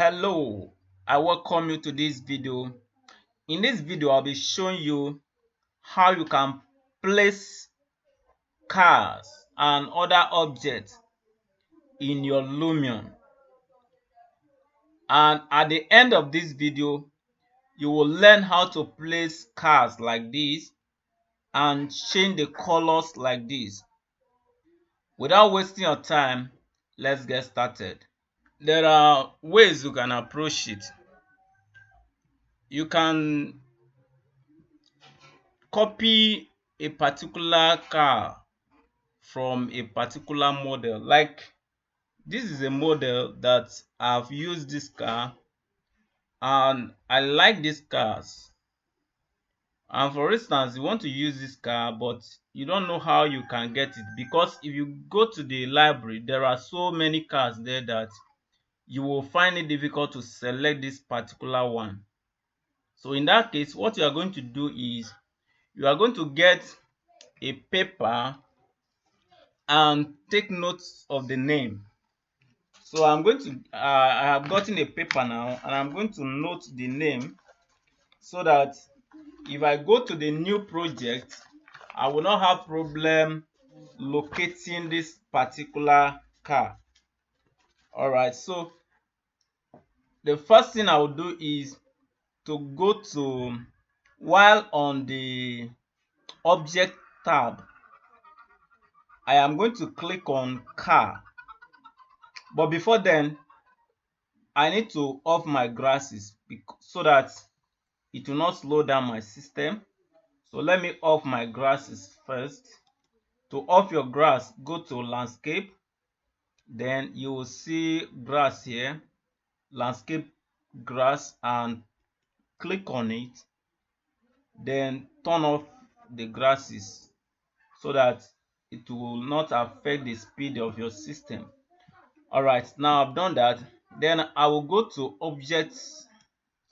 Hello, I welcome you to this video. In this video, I'll be showing you how you can place cars and other objects in your Lumion. And at the end of this video, you will learn how to place cars like this and change the colors like this. Without wasting your time, let's get started. There are ways you can approach it. You can copy a particular car from a particular model. Like this is a model that I've used this car and I like these cars. And for instance, you want to use this car but you don't know how you can get it, because if you go to the library, there are so many cars there that you will find it difficult to select this particular one. So in that case, what you are going to do is you are going to get a paper and take notes of the name. So I'm going to I have gotten a paper now and I'm going to note the name so that if I go to the new project, I will not have problem locating this particular car. All right, so the first thing I will do is to go to, while on the object tab, I am going to click on car. But before then, I need to off my grasses so that it will not slow down my system. So let me off my grasses first. To off your grass, go to landscape. Then you will see grass here, landscape grass, and click on it. Then turn off the grasses so that it will not affect the speed of your system. All right, now I've done that. Then I will go to objects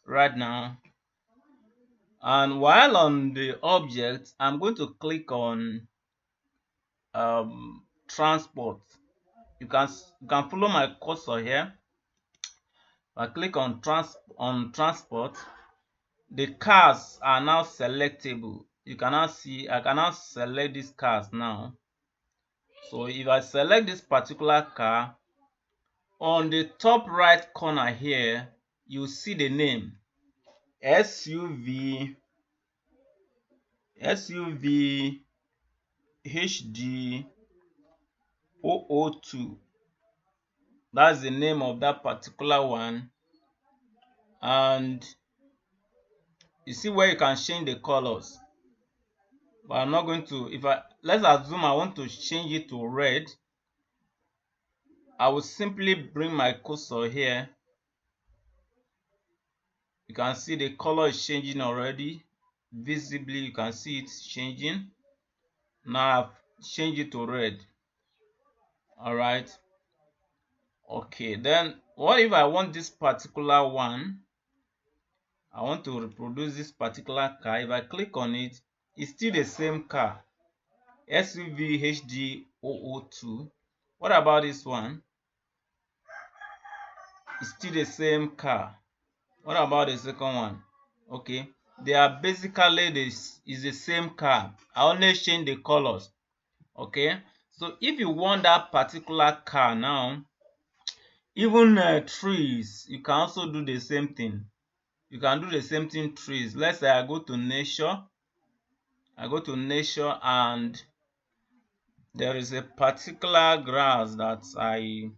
right now. And while on the object, I'm going to click on transport. You can follow my cursor here. If I click on transport, the cars are now selectable. You can now see I can now select these cars now. So if I select this particular car, on the top right corner here, you see the name SUV HD 002. That's the name of that particular one. And you see where you can change the colors. But I'm not going to. Let's assume I want to change it to red. I will simply bring my cursor here. You can see the color is changing already. Visibly, you can see it's changing. Now I've changed it to red. All right. Okay, then what if I want this particular one? I want to reproduce this particular car. If I click on it, it's still the same car, SUV HD 002. What about this one? It's still the same car. What about the second one? Okay, they are basically the same car. I only change the colors. Okay, so if you want that particular car now, even trees, you can also do the same thing. You can do the same thing trees. Let's say I go to nature. And there is a particular grass that I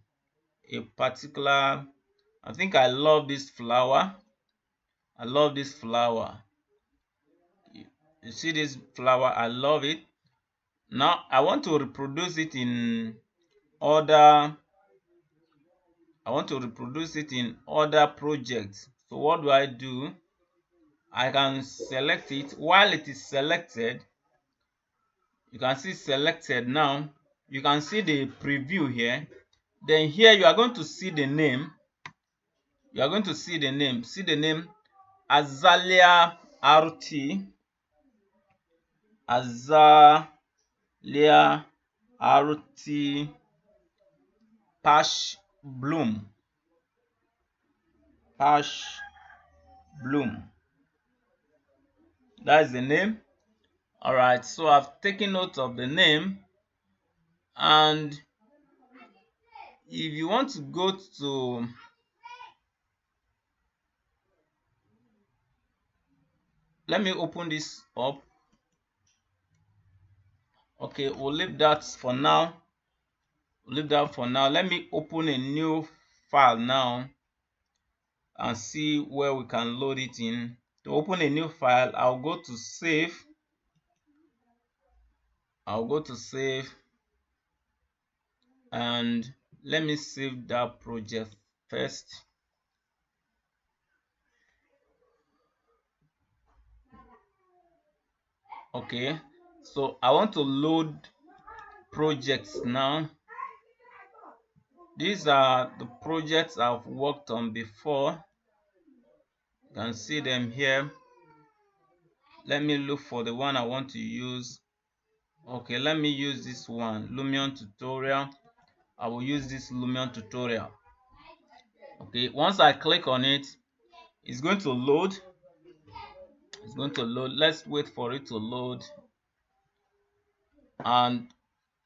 think I love this flower. I love this flower. You see this flower, I love it. Now I want to reproduce it in other projects. So what do? I can select it. While it is selected, you can see selected now. You can see the preview here. Then here you are going to see the name. See the name Azalea RT. Azalea RT Patch Bloom. hash bloom. That's the name. All right, so I've taken note of the name, and if you want to go to, let me open this up. Okay, we'll leave that for now. Let me open a new file now and see where we can load it in. To open a new file, I'll go to save. And let me save that project first. Okay, so I want to load projects now. These are the projects I've worked on before. You can see them here. Let me look for the one I want to use. Okay, let me use this one, Lumion Tutorial. I will use this Lumion Tutorial. Okay, once I click on it, it's going to load. Let's wait for it to load. And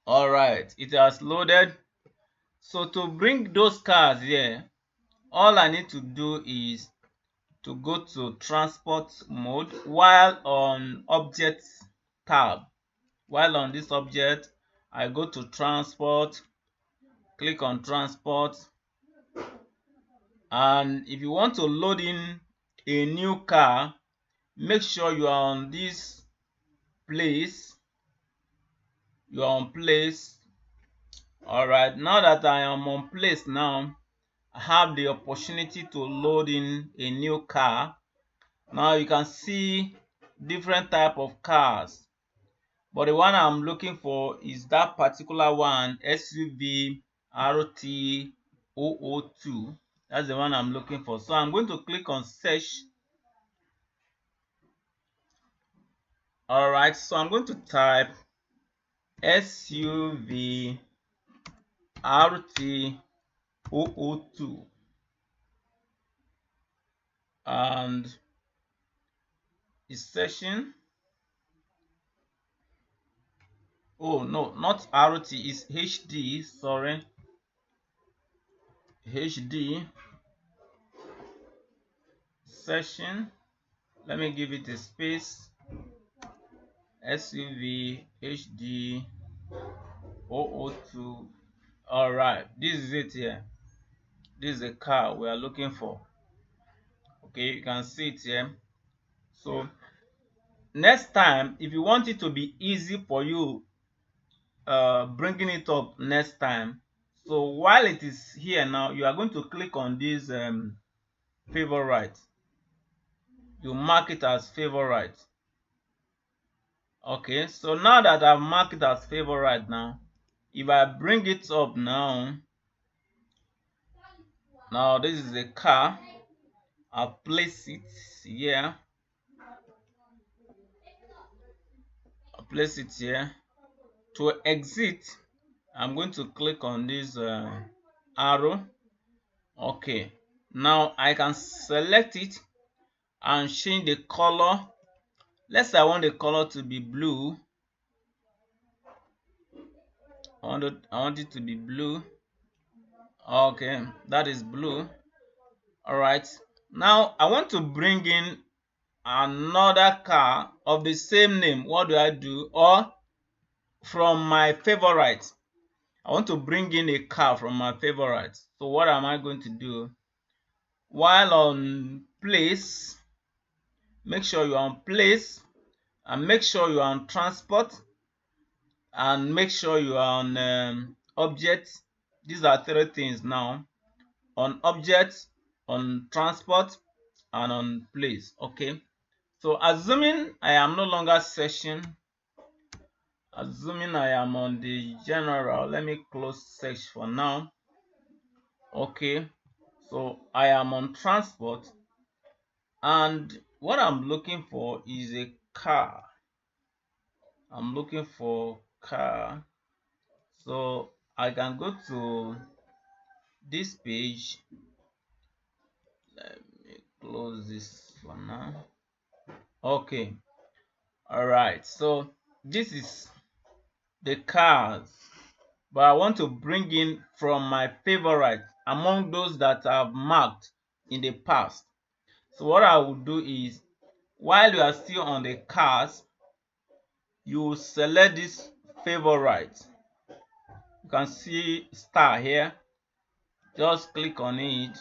all right, it has loaded. So to bring those cars here, all I need to do is to go to transport mode while on object tab. While on this object, I go to transport, click on transport, and if you want to load in a new car, make sure you are on this place. All right, now that I am on place now, I have the opportunity to load in a new car. Now you can see different type of cars, but the one I'm looking for is that particular one, SUV RT002. That's the one I'm looking for. So I'm going to click on search. All right, so I'm going to type SUV RT002 and it's searching. Oh no, not RT, it's HD, sorry. HD searching. Let me give it a space. SUV HD 002. All right, this is it here. This is the car we are looking for. Okay, you can see it here. So next time, if you want it to be easy for you bringing it up next time, so while it is here now, you are going to click on this favorite. You mark it as favorite. Okay, so now that I've marked it as favorite now, if I bring it up now this is a car. I'll place it here. To exit, I'm going to click on this arrow. Okay, now I can select it and change the color. Let's say I want the color to be blue. I want it to be blue. Okay, that is blue. All right, now I want to bring in another car of the same name. What do I do? Or from my favorite, I want to bring in a car from my favorite. So what am I going to do? While on place, make sure you're on place, and make sure you're on transport, and make sure you are on object. These are three things now: on object, on transport, and on place. Okay, so assuming I am no longer searching, assuming I am on the general, let me close search for now. Okay, so I am on transport, and what I'm looking for is a car. I'm looking for car. So I can go to this page. close this for now. Okay, all right, so this is the cars, but I want to bring in from my favorite among those that I've marked in the past. So what I will do is, while you are still on the cars, you select this favorite. You can see star here. Just click on it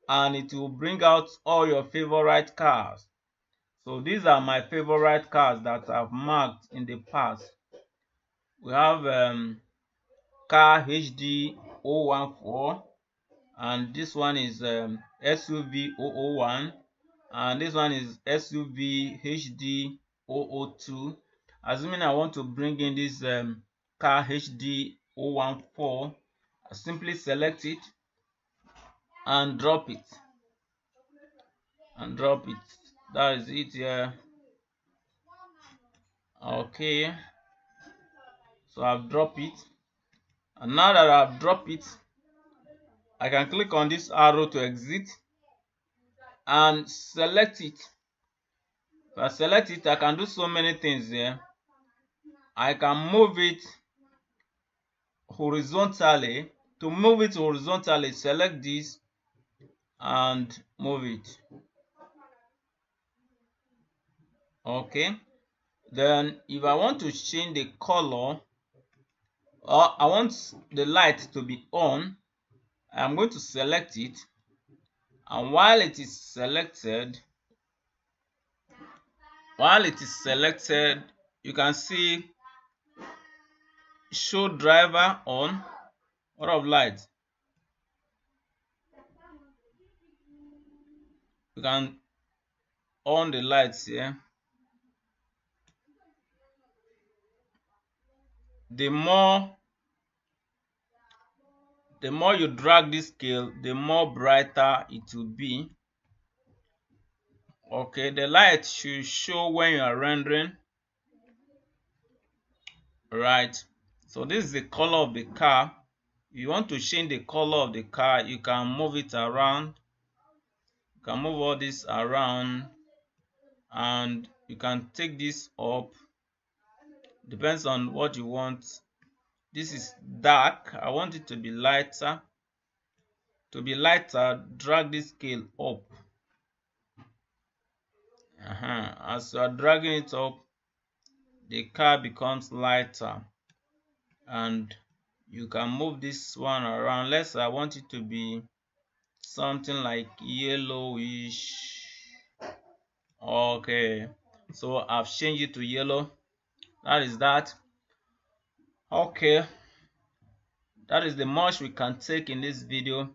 and it will bring out all your favorite cars. So these are my favorite cars that I've marked in the past. We have car HD 014, and this one is SUV 001, and this one is SUV HD 002. Assuming I want to bring in this car HD 014, I simply select it and drop it, that is it here. Okay, so I've dropped it, and now that I've dropped it, I can click on this arrow to exit and select it. If I select it, I can do so many things here. I can move it horizontally. To move it horizontally, select this and move it. Okay, then if I want to change the color, or I want the light to be on, I'm going to select it, and while it is selected, you can see show driver on. What of light? You can on the lights here. The more you drag this scale, the more brighter it will be. Okay, the light should show when you are rendering. Right, so this is the color of the car. If you want to change the color of the car, you can move it around. You can move all this around, and you can take this up. Depends on what you want. This is dark. I want it to be lighter. To be lighter, drag this scale up. As you are dragging it up, the car becomes lighter, and you can move this one around. Let's say I want it to be something like yellowish. Okay, so I've changed it to yellow. That is that. Okay, that is the much we can take in this video,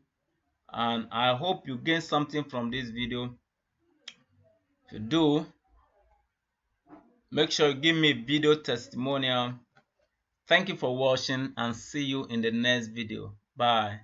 and I hope you gain something from this video. If you do, make sure you give me a video testimonial. Thank you for watching, and see you in the next video. Bye.